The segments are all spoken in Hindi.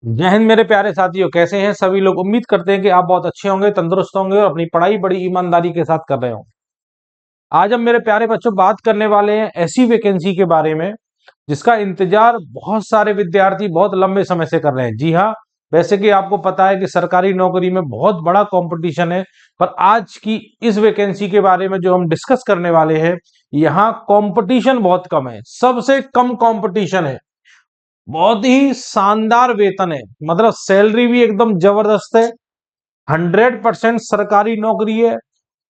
जय हिंद मेरे प्यारे साथियों, कैसे हैं सभी लोग। उम्मीद करते हैं कि आप बहुत अच्छे होंगे, तंदुरुस्त होंगे और अपनी पढ़ाई बड़ी ईमानदारी के साथ कर रहे हो। आज हम मेरे प्यारे बच्चों बात करने वाले हैं ऐसी वैकेंसी के बारे में जिसका इंतजार बहुत सारे विद्यार्थी बहुत लंबे समय से कर रहे हैं। जी हाँ, वैसे कि आपको पता है कि सरकारी नौकरी में बहुत बड़ा कंपटीशन है, पर आज की इस वैकेंसी के बारे में जो हम डिस्कस करने वाले हैं, यहाँ कंपटीशन बहुत कम है, सबसे कम कंपटीशन है, बहुत ही शानदार वेतन है, मतलब सैलरी भी एकदम जबरदस्त है, 100% सरकारी नौकरी है।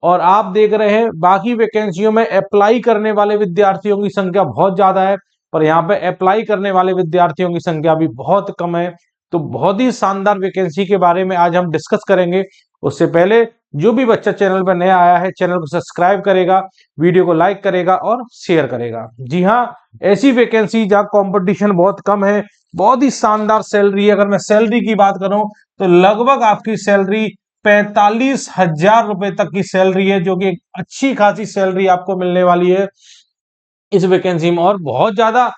और आप देख रहे हैं बाकी वैकेंसियों में अप्लाई करने वाले विद्यार्थियों की संख्या बहुत ज्यादा है, पर यहाँ पे अप्लाई करने वाले विद्यार्थियों की संख्या भी बहुत कम है। तो बहुत ही शानदार वैकेंसी के बारे में आज हम डिस्कस करेंगे। उससे पहले जो भी बच्चा चैनल पर नया आया है, चैनल को सब्सक्राइब करेगा, वीडियो को लाइक करेगा और शेयर करेगा। जी हाँ, ऐसी वैकेंसी जहाँ कंपटीशन बहुत कम है, बहुत ही शानदार सैलरी है। अगर मैं सैलरी की बात करूं तो लगभग आपकी सैलरी 45,000 रुपए तक की सैलरी है, जो कि एक अच्छी खासी सैलरी आपको मिलने वाली है इस वैकेंसी में। और बहुत ज्यादा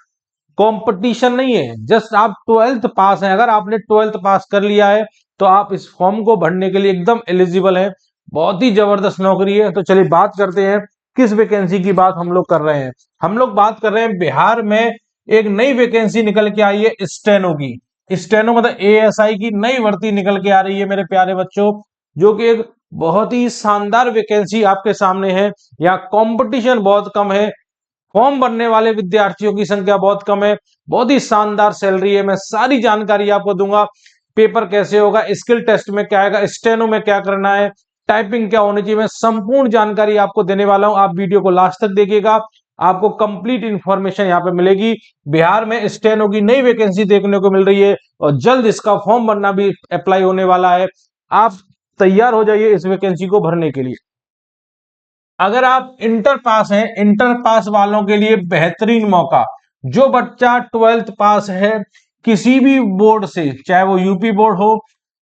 कंपटीशन नहीं है, जस्ट आप 12th पास हैं। अगर आपने 12th पास कर लिया है तो आप इस फॉर्म को भरने के लिए एकदम एलिजिबल है। बहुत ही जबरदस्त नौकरी है। तो चलिए बात करते हैं किस वैकेंसी की बात हम लोग कर रहे हैं। हम लोग बात कर रहे हैं बिहार में एक नई वैकेंसी निकल के आई है, स्टेनो की। स्टेनो मतलब एएसआई की नई भर्ती निकल के आ रही है मेरे प्यारे बच्चों, जो कि एक बहुत ही शानदार वैकेंसी आपके सामने है। यहाँ कंपटीशन बहुत कम है, फॉर्म भरने वाले विद्यार्थियों की संख्या बहुत कम है, बहुत ही शानदार सैलरी है। मैं सारी जानकारी आपको दूंगा। पेपर कैसे होगा, स्किल टेस्ट में क्या आएगा, स्टेनो में क्या करना है, टाइपिंग क्या होनी चाहिए, मैं संपूर्ण जानकारी आपको देने वाला हूं। आप वीडियो को लास्ट तक देखिएगा, आपको कंप्लीट इंफॉर्मेशन यहाँ पे मिलेगी। बिहार में स्टेनो की नई वैकेंसी देखने को मिल रही है और जल्द इसका फॉर्म भरना भी अप्लाई होने वाला है। आप तैयार हो जाइए इस वैकेंसी को भरने के लिए। अगर आप इंटर पास हैं, इंटर पास वालों के लिए बेहतरीन मौका। जो बच्चा 12th पास है किसी भी बोर्ड से, चाहे वो यूपी बोर्ड हो,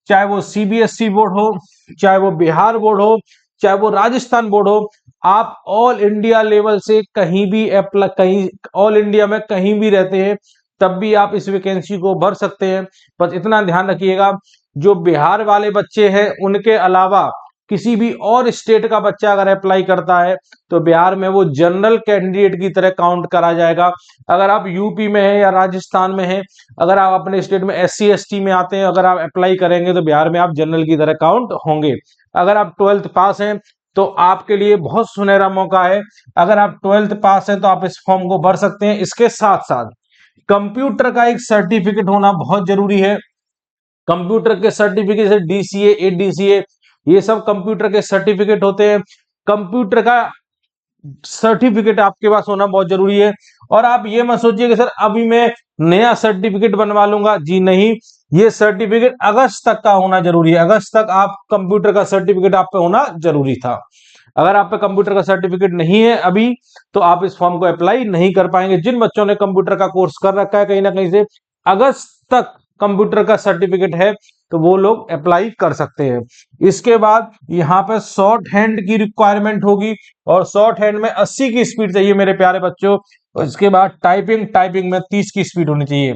चाहे वो सीबीएसई बोर्ड हो, चाहे वो बिहार बोर्ड हो, चाहे वो राजस्थान बोर्ड हो, आप ऑल इंडिया लेवल से कहीं भी अप्लाई, कहीं ऑल इंडिया में कहीं भी रहते हैं तब भी आप इस वैकेंसी को भर सकते हैं। बस इतना ध्यान रखिएगा, जो बिहार वाले बच्चे हैं उनके अलावा किसी भी और स्टेट का बच्चा अगर अप्लाई करता है तो बिहार में वो जनरल कैंडिडेट की तरह काउंट करा जाएगा। अगर आप यूपी में हैं या राजस्थान में हैं, अगर आप अपने स्टेट में एससी एसटी में आते हैं, अगर आप अप्लाई करेंगे तो बिहार में आप जनरल की तरह काउंट होंगे। अगर आप 12th पास हैं तो आपके लिए बहुत सुनहरा मौका है। अगर आप 12th पास हैं तो आप इस फॉर्म को भर सकते हैं। इसके साथ साथ कंप्यूटर का एक सर्टिफिकेट होना बहुत जरूरी है। कंप्यूटर के सर्टिफिकेट से डीसीए, एडीसीए, ये सब कंप्यूटर के सर्टिफिकेट होते हैं। कंप्यूटर का सर्टिफिकेट आपके पास होना बहुत जरूरी है। और आप ये मत सोचिए कि सर अभी मैं नया सर्टिफिकेट बनवा लूंगा, जी नहीं, ये सर्टिफिकेट अगस्त तक का होना जरूरी है। अगस्त तक आप कंप्यूटर का सर्टिफिकेट आप पे होना जरूरी था। अगर आप पे कंप्यूटर का सर्टिफिकेट नहीं है अभी तो आप इस फॉर्म को अप्लाई नहीं कर पाएंगे। जिन बच्चों ने कंप्यूटर का कोर्स कर रखा है कहीं ना कहीं से, अगस्त तक कंप्यूटर का सर्टिफिकेट है तो वो लोग अप्लाई कर सकते हैं। इसके बाद यहाँ पे शॉर्ट हैंड की रिक्वायरमेंट होगी और शॉर्ट हैंड में 80 की स्पीड चाहिए मेरे प्यारे बच्चों। और इसके बाद टाइपिंग, टाइपिंग में 30 की स्पीड होनी चाहिए।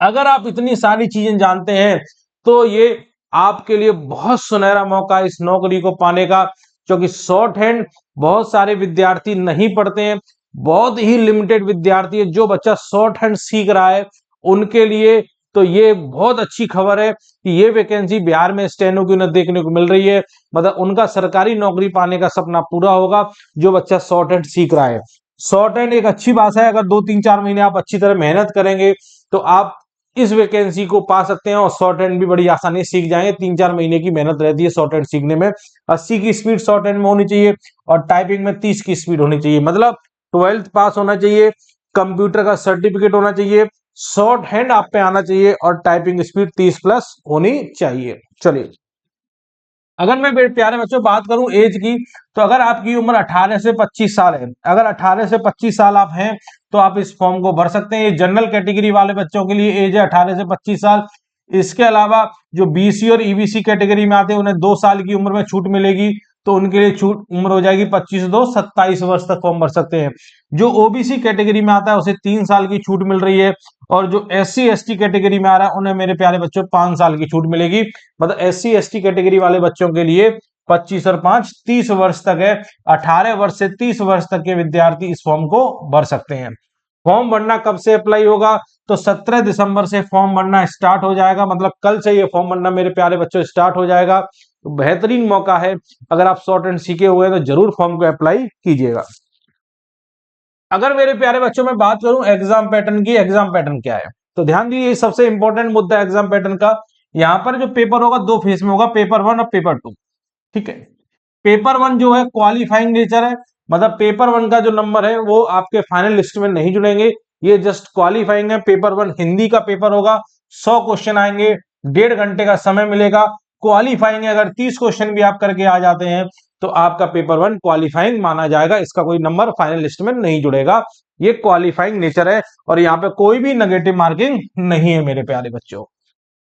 अगर आप इतनी सारी चीजें जानते हैं तो ये आपके लिए बहुत सुनहरा मौका है इस नौकरी को पाने का, क्योंकि शॉर्ट हैंड बहुत सारे विद्यार्थी नहीं पढ़ते हैं, बहुत ही लिमिटेड विद्यार्थी है। जो बच्चा शॉर्ट हैंड सीख रहा है उनके लिए तो ये बहुत अच्छी खबर है कि ये वैकेंसी बिहार में स्टेनो की उन्हें देखने को मिल रही है। मतलब उनका सरकारी नौकरी पाने का सपना पूरा होगा जो बच्चा शॉर्ट हैंड सीख रहा है। शॉर्ट हैंड एक अच्छी बात है, अगर 2-3-4 महीने आप अच्छी तरह मेहनत करेंगे तो आप इस वैकेंसी को पा सकते हैं और शॉर्ट हैंड भी बड़ी आसानी से सीख जाएंगे। 3-4 महीने की मेहनत रहती है शॉर्ट हैंड सीखने में। 80 की स्पीड शॉर्ट हैंड में होनी चाहिए और टाइपिंग में 30 की स्पीड होनी चाहिए। मतलब 12th पास होना चाहिए, कंप्यूटर का सर्टिफिकेट होना चाहिए, शॉर्ट हैंड आप पे आना चाहिए और टाइपिंग स्पीड 30 प्लस होनी चाहिए। चलिए, अगर मैं मेरे प्यारे बच्चों बात करूं एज की, तो अगर आपकी उम्र 18 से 25 साल है, अगर 18 से 25 साल आप हैं तो आप इस फॉर्म को भर सकते हैं। ये जनरल कैटेगरी वाले बच्चों के लिए एज है 18 से 25 साल। इसके अलावा जो बीसी और ईबीसी कैटेगरी में आते हैं उन्हें 2 साल की उम्र में छूट मिलेगी। तो उनके लिए छूट उम्र हो जाएगी 25 से 27 वर्ष तक फॉर्म भर सकते हैं। जो ओबीसी कैटेगरी में आता है उसे 3 साल की छूट मिल रही है, और जो SC ST कैटेगरी में आ रहा है उन्हें मेरे प्यारे बच्चों 5 साल की छूट मिलेगी। मतलब SC ST कैटेगरी वाले बच्चों के लिए 25 और 5 30 वर्ष तक है। 18 वर्ष से 30 वर्ष तक के विद्यार्थी इस फॉर्म को भर सकते हैं। फॉर्म भरना कब से अप्लाई होगा? तो 17 दिसंबर से फॉर्म भरना स्टार्ट हो जाएगा। मतलब कल से ये फॉर्म भरना मेरे प्यारे बच्चों स्टार्ट हो जाएगा। तो बेहतरीन मौका है, अगर आप शॉर्ट एंड सीखे हुए हैं तो जरूर फॉर्म को अप्लाई कीजिएगा। अगर मेरे प्यारे बच्चों में बात करूं एग्जाम पैटर्न की, एग्जाम पैटर्न क्या है, तो ध्यान दीजिए सबसे इंपॉर्टेंट मुद्दा एग्जाम पैटर्न का। यहां पर जो पेपर होगा 2 फेज में होगा, पेपर 1 और पेपर 2। ठीक है, पेपर 1 जो है क्वालिफाइंग नेचर है, मतलब पेपर 1 का जो नंबर है वो आपके फाइनल लिस्ट में नहीं जुड़ेंगे, ये जस्ट क्वालिफाइंग है। पेपर 1 हिंदी का पेपर होगा, 100 क्वेश्चन आएंगे, 1.5 घंटे का समय मिलेगा। क्वालिफाइंग है, अगर 30 क्वेश्चन भी आप करके आ जाते हैं तो आपका पेपर 1 क्वालिफाइंग माना जाएगा, इसका कोई नंबर फाइनल लिस्ट में नहीं जुड़ेगा। ये क्वालिफाइंग नेचर है, और यहाँ पे कोई भी नेगेटिव मार्किंग नहीं है मेरे प्यारे बच्चों।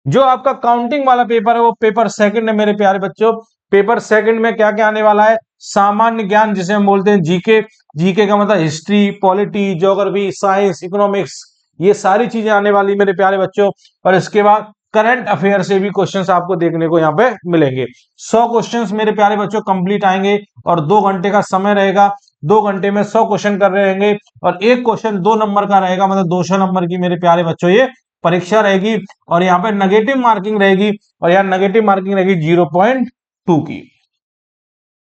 जो आपका काउंटिंग वाला पेपर है वो पेपर 2 है मेरे प्यारे बच्चों। पेपर 2 में क्या क्या आने वाला है? सामान्य ज्ञान, जिसे हम बोलते हैं जीके। जीके का मतलब history, polity, geography, science, economics, ये सारी चीजें आने वाली मेरे प्यारे बच्चों। और इसके बाद करंट अफेयर से भी क्वेश्चंस आपको देखने को यहाँ पे मिलेंगे। 100 क्वेश्चंस मेरे प्यारे बच्चों कंप्लीट आएंगे, और 2 घंटे का समय रहेगा। 2 घंटे में 100 क्वेश्चन कर रहे रहेंगे, और एक क्वेश्चन 2 नंबर का रहेगा, मतलब 200 नंबर की मेरे प्यारे बच्चों ये परीक्षा रहेगी। और यहाँ पे नेगेटिव मार्किंग रहेगी, और यहाँ नेगेटिव मार्किंग रहेगी 0.2 की।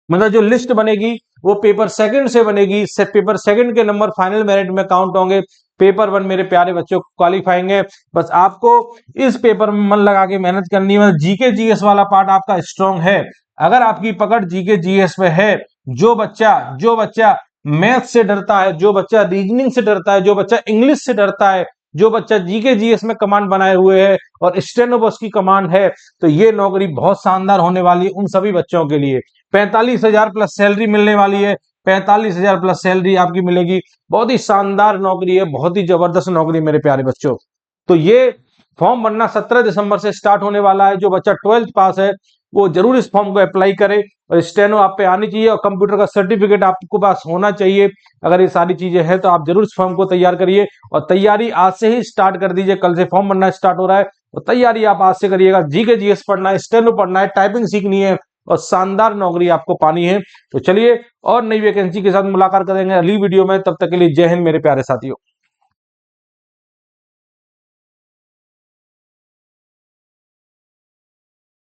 मतलब जो लिस्ट बनेगी वो पेपर 2 से बनेगी, से पेपर 2 के नंबर फाइनल मेरिट में काउंट होंगे। पेपर 1 मेरे प्यारे बच्चों क्वालिफाइंग है। बस आपको इस पेपर में मन लगा के मेहनत करनी है। मतलब जीके जीएस वाला पार्ट आपका स्ट्रांग है, अगर आपकी पकड़ जीके जीएस पे है, जो बच्चा मैथ से डरता है, जो बच्चा रीजनिंग से डरता है, जो बच्चा इंग्लिश से डरता है, जो बच्चा जीके जीएस में कमांड बनाए हुए है और स्टेनो बस की कमांड है, तो ये नौकरी बहुत शानदार होने वाली है उन सभी बच्चों के लिए। 45,000 प्लस सैलरी मिलने वाली है, 45,000 प्लस सैलरी आपकी मिलेगी। बहुत ही शानदार नौकरी है, बहुत ही जबरदस्त नौकरी मेरे प्यारे बच्चों। तो ये फॉर्म भरना 17 दिसंबर से स्टार्ट होने वाला है। जो बच्चा 12th पास है वो जरूर इस फॉर्म को अप्लाई करे, और स्टेनो आप पे आनी चाहिए, और कंप्यूटर का सर्टिफिकेट आपको पास होना चाहिए। अगर ये सारी चीजें हैं तो आप जरूर इस फॉर्म को तैयार करिए, और तैयारी आज से ही स्टार्ट कर दीजिए। कल से फॉर्म भरना स्टार्ट हो रहा है, तो तैयारी आप आज से करिएगा। जीके जीएस पढ़ना है, स्टेनो पढ़ना है, टाइपिंग सीखनी है, और शानदार नौकरी आपको पानी है। तो चलिए और नई वैकेंसी के साथ मुलाकात करेंगे अगली वीडियो में, तब तक के लिए जय हिंद मेरे प्यारे साथियों।